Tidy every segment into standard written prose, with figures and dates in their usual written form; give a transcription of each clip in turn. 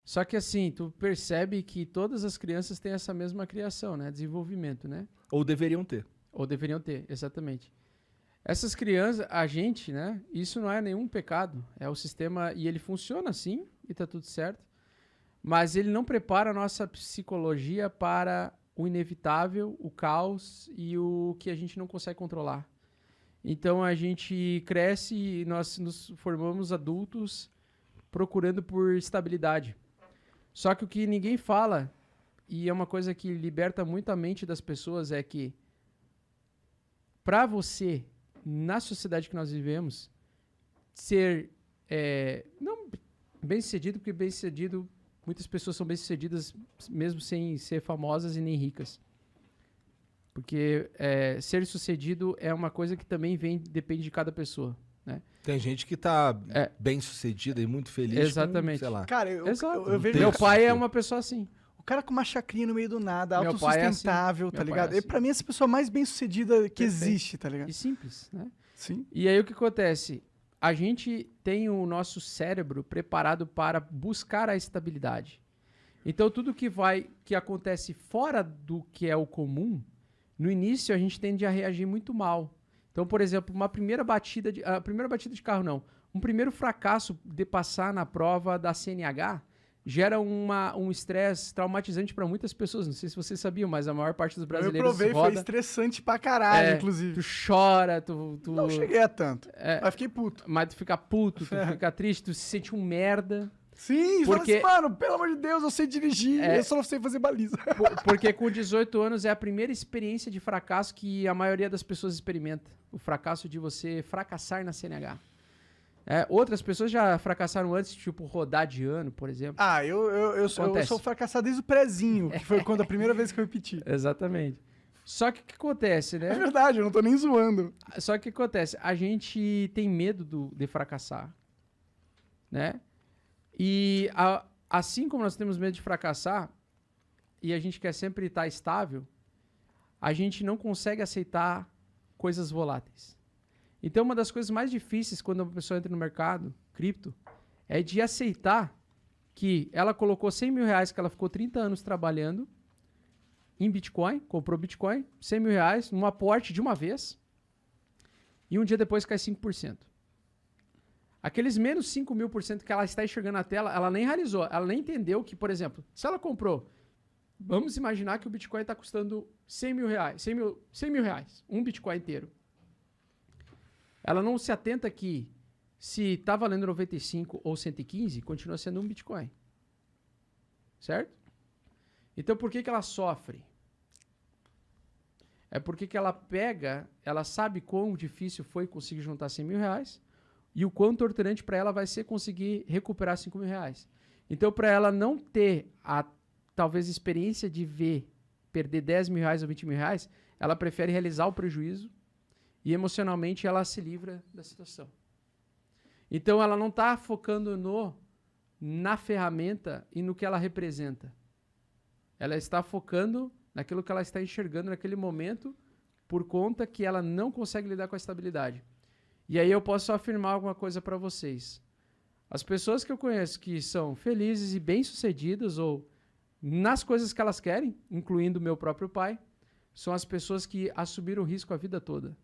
Só que assim, tu percebe que todas as crianças têm essa mesma criação, né? Desenvolvimento, né? Ou deveriam ter. Ou deveriam ter, exatamente. Essas crianças, a gente, né? Isso não é nenhum pecado. É o sistema, e ele funciona assim, e tá tudo certo. Mas ele não prepara a nossa psicologia para o inevitável, o caos e o que a gente não consegue controlar. Então a gente cresce e nós nos formamos adultos procurando por estabilidade. Só que o que ninguém fala, e é uma coisa que liberta muito a mente das pessoas, é que para você, na sociedade que nós vivemos, ser não bem-sucedido, porque bem-sucedido, muitas pessoas são bem-sucedidas mesmo sem ser famosas e nem ricas. Porque ser sucedido é uma coisa que também depende de cada pessoa. Né? Tem gente que tá bem sucedida e muito feliz. Exatamente. Com, sei lá. Cara, eu vejo... Meu pai é uma pessoa assim. O cara com uma chacrinha no meio do nada, Meu pai é autossustentável, assim. tá Meu ligado? pai é assim. Pra mim, essa pessoa mais bem-sucedida que existe, tá ligado? E simples, né? Sim. E aí o que acontece? A gente tem o nosso cérebro preparado para buscar a estabilidade. Então tudo que acontece fora do que é o comum, no início a gente tende a reagir muito mal. Então, por exemplo, um primeiro fracasso de passar na prova da CNH gera um estresse traumatizante para muitas pessoas. Não sei se vocês sabiam, mas a maior parte dos brasileiros Eu provei, foi estressante pra caralho, inclusive. Tu chora, tu... Não cheguei a tanto, mas fiquei puto. Mas tu fica puto, tu fica triste, tu se sente um merda. Sim, porque... fala assim, mano, pelo amor de Deus, eu sei dirigir, eu só não sei fazer baliza. Porque com 18 anos é a primeira experiência de fracasso que a maioria das pessoas experimenta. O fracasso de você fracassar na CNH. Outras pessoas já fracassaram antes, tipo rodar de ano, por exemplo. Ah, eu sou fracassado desde o prezinho, que foi quando a primeira vez que eu repeti. Exatamente. Só que o que acontece, né? É verdade, eu não tô nem zoando. Só que o que acontece? A gente tem medo de fracassar, né? E assim como nós temos medo de fracassar, e a gente quer sempre estar estável, a gente não consegue aceitar coisas voláteis. Então, uma das coisas mais difíceis quando uma pessoa entra no mercado, cripto, é de aceitar que ela colocou 100 mil reais, que ela ficou 30 anos trabalhando em Bitcoin, comprou Bitcoin, 100 mil reais, num aporte de uma vez, e um dia depois cai 5%. Aqueles menos 5.000% que ela está enxergando na tela, ela nem realizou, ela nem entendeu que, por exemplo, se ela comprou, vamos imaginar que o Bitcoin está custando 100 mil reais, 100 mil reais, um Bitcoin inteiro. Ela não se atenta que se está valendo 95 ou 115, continua sendo um Bitcoin. Certo? Então por que ela sofre? É porque que ela sabe quão difícil foi conseguir juntar 100 mil reais e o quão torturante para ela vai ser conseguir recuperar 5 mil reais. Então para ela não ter talvez experiência de perder 10 mil reais ou 20 mil reais, ela prefere realizar o prejuízo e emocionalmente ela se livra da situação. Então ela não está focando na ferramenta e no que ela representa. Ela está focando naquilo que ela está enxergando naquele momento por conta que ela não consegue lidar com a estabilidade. E aí eu posso afirmar alguma coisa para vocês. As pessoas que eu conheço que são felizes e bem-sucedidas ou nas coisas que elas querem, incluindo o meu próprio pai, são as pessoas que assumiram o risco a vida toda.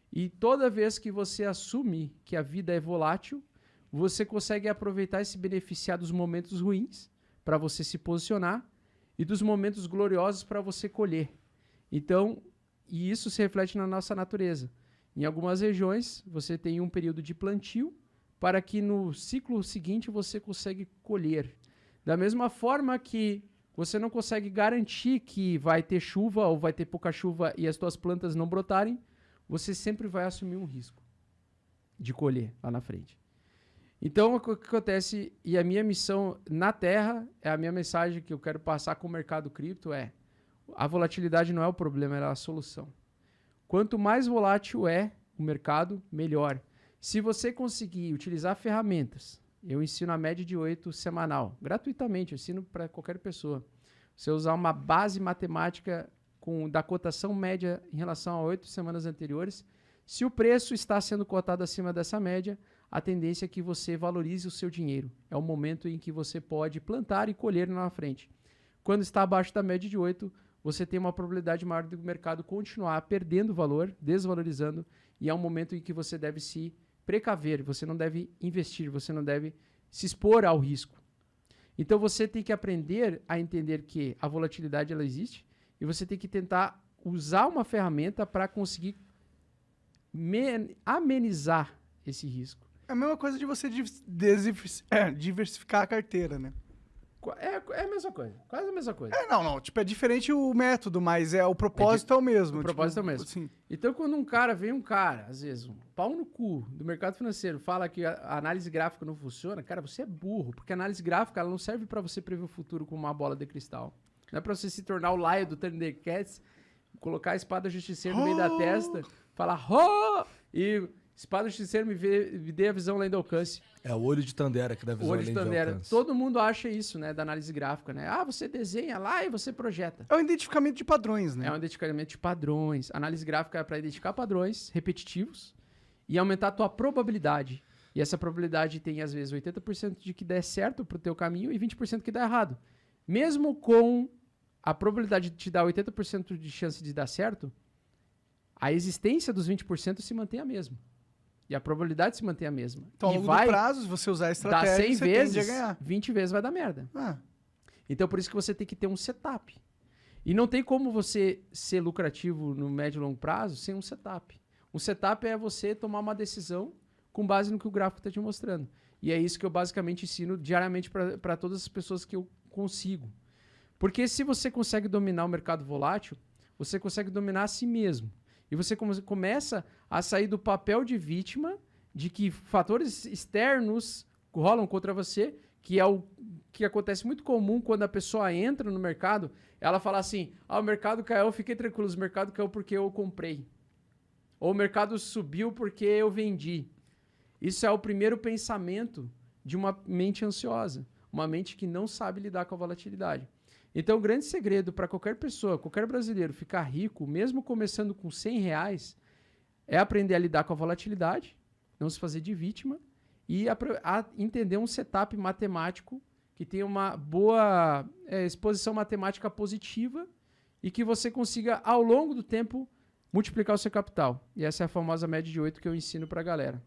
E toda vez que você assume que a vida é volátil, você consegue aproveitar e se beneficiar dos momentos ruins para você se posicionar e dos momentos gloriosos para você colher. Então, e isso se reflete na nossa natureza. Em algumas regiões, você tem um período de plantio para que no ciclo seguinte você consiga colher. Da mesma forma que você não consegue garantir que vai ter chuva ou vai ter pouca chuva e as suas plantas não brotarem, você sempre vai assumir um risco de colher lá na frente. Então, o que acontece, e a minha missão na Terra, a minha mensagem que eu quero passar com o mercado cripto a volatilidade não é o problema, ela é a solução. Quanto mais volátil é o mercado, melhor. Se você conseguir utilizar ferramentas, eu ensino a média de 8 semanal, gratuitamente, eu ensino para qualquer pessoa. Você usar uma base matemática da cotação média em relação a 8 semanas anteriores, se o preço está sendo cotado acima dessa média, a tendência é que você valorize o seu dinheiro. É o momento em que você pode plantar e colher na frente. Quando está abaixo da média de 8, você tem uma probabilidade maior do mercado continuar perdendo valor, desvalorizando, e é um momento em que você deve se precaver, você não deve investir, você não deve se expor ao risco. Então você tem que aprender a entender que a volatilidade ela existe e você tem que tentar usar uma ferramenta para conseguir amenizar esse risco. É a mesma coisa de você diversificar a carteira, né? É a mesma coisa, quase a mesma coisa. Não, tipo, é diferente o método, mas o propósito é o mesmo. O propósito é o mesmo. Assim. Então, quando vem um cara, às vezes, um pau no cu do mercado financeiro, fala que a análise gráfica não funciona, cara, você é burro, porque a análise gráfica ela não serve para você prever o futuro com uma bola de cristal. Não é para você se tornar o Laio do Thundercats, colocar a espada justiceira no meio da testa, falar, e espada justiceira me dê a visão além do alcance. É o olho de Tandera que dá visão além do alcance. Todo mundo acha isso, né, da análise gráfica, né? Você desenha lá e você projeta. É um identificamento de padrões, né? É um identificamento de padrões. A análise gráfica é para identificar padrões repetitivos e aumentar a tua probabilidade. E essa probabilidade tem, às vezes, 80% de que dê certo pro teu caminho e 20% que dá errado. Mesmo com a probabilidade de te dar 80% de chance de dar certo, a existência dos 20% se mantém a mesma. E a probabilidade se mantém a mesma. Então, ao longo do prazo, se você usar a estratégia, dá 100 você vezes, tende a ganhar. 20 vezes vai dar merda. Então, por isso que você tem que ter um setup. E não tem como você ser lucrativo no médio e longo prazo sem um setup. Um setup é você tomar uma decisão com base no que o gráfico está te mostrando. E é isso que eu basicamente ensino diariamente para todas as pessoas que eu consigo. Porque se você consegue dominar o mercado volátil, você consegue dominar a si mesmo. E você começa a sair do papel de vítima, de que fatores externos rolam contra você, que é o que acontece muito comum quando a pessoa entra no mercado, ela fala assim, o mercado caiu, fiquei tranquilo, o mercado caiu porque eu comprei. Ou o mercado subiu porque eu vendi. Isso é o primeiro pensamento de uma mente ansiosa, uma mente que não sabe lidar com a volatilidade. Então, o grande segredo para qualquer pessoa, qualquer brasileiro ficar rico, mesmo começando com R$100, é aprender a lidar com a volatilidade, não se fazer de vítima e entender um setup matemático que tenha uma boa exposição matemática positiva e que você consiga, ao longo do tempo, multiplicar o seu capital. E essa é a famosa média de 8 que eu ensino para a galera.